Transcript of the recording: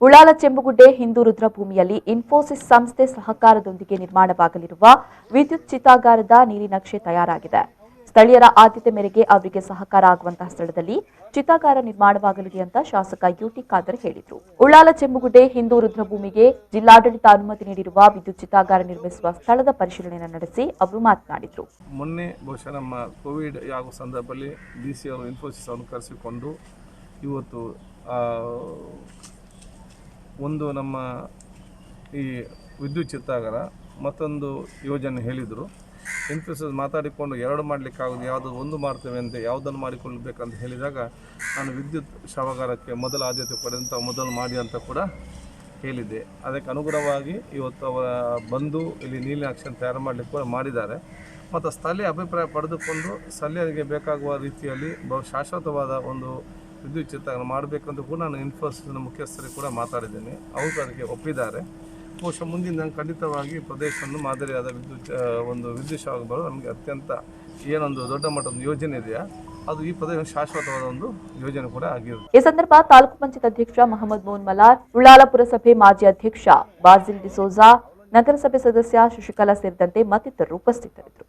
ಉಳ್ಳಾಲ ಚೆಂಬುಗುಡ್ಡೆ ಹಿಂದೂ ರುದ್ರಭೂಮಿಯಲ್ಲಿ ಇನ್ಫೋಸಿಸ್ ಸಂಸ್ಥೆ ಸಹಕಾರದೊಂದಿಗೆ ನಿರ್ಮಾಣವಾಗಲಿರುವ ವಿದ್ಯುತ್ ಚಿತಾಗಾರದ ನೀಲಿನಕ್ಷೆ ತಯಾರಾಗಿದೆ. ಸ್ಥಳೀಯರ ಆದ್ಯತೆ ಮೇರೆಗೆ ಅವರಿಗೆ ಸಹಕಾರ ಆಗುವಂತಹ ಸ್ಥಳದಲ್ಲಿ ಚಿತಾಗಾರ ನಿರ್ಮಾಣವಾಗಲಿದೆ ಅಂತ ಶಾಸಕ ಯುಟಿ ಖಾದರ್ ಹೇಳಿದರು. ಉಳ್ಳಾಲ ಚೆಂಬುಗುಡ್ಡೆ ಹಿಂದೂ ರುದ್ರಭೂಮಿಗೆ ಜಿಲ್ಲಾಡಳಿತ ಅನುಮತಿ ನೀಡಿರುವ ವಿದ್ಯುತ್ ಚಿತಾಗಾರ ನಿರ್ಮಿಸುವ ಸ್ಥಳದ ಪರಿಶೀಲನೆ ನಡೆಸಿ ಅವರು ಮಾತನಾಡಿದರು. ಮೊನ್ನೆ ಬಹುಶಃ ನಮ್ಮ ಕೋವಿಡ್ ಆಗುವ ಸಂದರ್ಭದಲ್ಲಿ ಡಿಸಿ ಅವರು ಇನ್ಫೋಸಿಸ್ ಅನ್ನು ಕರೆಸಿಕೊಂಡು ಇವತ್ತು ಒಂದು ನಮ್ಮ ಈ ವಿದ್ಯುತ್ ಚಿತಾಗಾರ ಮತ್ತೊಂದು ಯೋಜನೆ ಹೇಳಿದರು. ಇನ್ಫೋಸಿಸ್ ಮಾತಾಡಿಕೊಂಡು ಎರಡು ಮಾಡಲಿಕ್ಕಾಗೋದು ಯಾವುದೋ ಒಂದು ಮಾಡ್ತೇವೆ ಅಂತ ಯಾವುದನ್ನು ಮಾಡಿಕೊಳ್ಳಬೇಕಂತ ಹೇಳಿದಾಗ ನಾನು ವಿದ್ಯುತ್ ಶವಾಗಾರಕ್ಕೆ ಮೊದಲ ಆದ್ಯತೆ ಪಡೆದಂಥ ಮೊದಲು ಮಾಡಿ ಅಂತ ಕೂಡ ಹೇಳಿದೆ. ಅದಕ್ಕೆ ಅನುಗುಣವಾಗಿ ಇವತ್ತು ಅವರ ಬಂದು ಇಲ್ಲಿ ನೀಲಿನಕ್ಷೆ ತಯಾರು ಮಾಡಲಿಕ್ಕೆ ಕೂಡ ಮಾಡಿದ್ದಾರೆ. ಮತ್ತು ಸ್ಥಳೀಯ ಅಭಿಪ್ರಾಯ ಪಡೆದುಕೊಂಡು ಸ್ಥಳೀಯರಿಗೆ ಬೇಕಾಗುವ ರೀತಿಯಲ್ಲಿ ಶಾಶ್ವತವಾದ ಒಂದು ವಿದ್ಯುತ್ ಚಿತಾಗಾರ ಮಾಡಬೇಕಂತ ಕೂಡ ನಾನು ಇನ್ಫೋಸಿಸ್ನ ಮುಖ್ಯಸ್ಥರಿಗೆ ಕೂಡ ಮಾತಾಡಿದ್ದೇನೆ. ಅವರು ಅದಕ್ಕೆ ಒಪ್ಪಿದ್ದಾರೆ. ಬಹುಶಃ ಮುಂದಿನ ಖಂಡಿತವಾಗಿ ಪ್ರದೇಶವನ್ನು ಮಾದರಿಯಾದ ವಿದ್ಯುತ್ ಶವ ಬರೋ ನಮಗೆ ಅತ್ಯಂತ ಏನೊಂದು ದೊಡ್ಡ ಮಟ್ಟದ ಯೋಜನೆ ಇದೆಯಾ ಅದು ಈ ಪ್ರದೇಶ ಶಾಶ್ವತವಾದ ಒಂದು ಯೋಜನೆ ಕೂಡ ಆಗಿರುತ್ತೆ. ಈ ಸಂದರ್ಭ ತಾಲೂಕು ಪಂಚಾಯತ್ ಅಧ್ಯಕ್ಷ ಮಹಮ್ಮದ್ ಮೋನ್ ಮಲಾರ್, ಉಳ್ಳಾಲ ಪುರಸಭೆ ಮಾಜಿ ಅಧ್ಯಕ್ಷ ಬಾಜಿಲ್ ಡಿಸೋಜಾ, ನಗರಸಭೆ ಸದಸ್ಯ ಶಶಿಕಲಾ ಸೇರಿದಂತೆ ಮತ್ತಿತರರು ಉಪಸ್ಥಿತರಿದ್ದರು.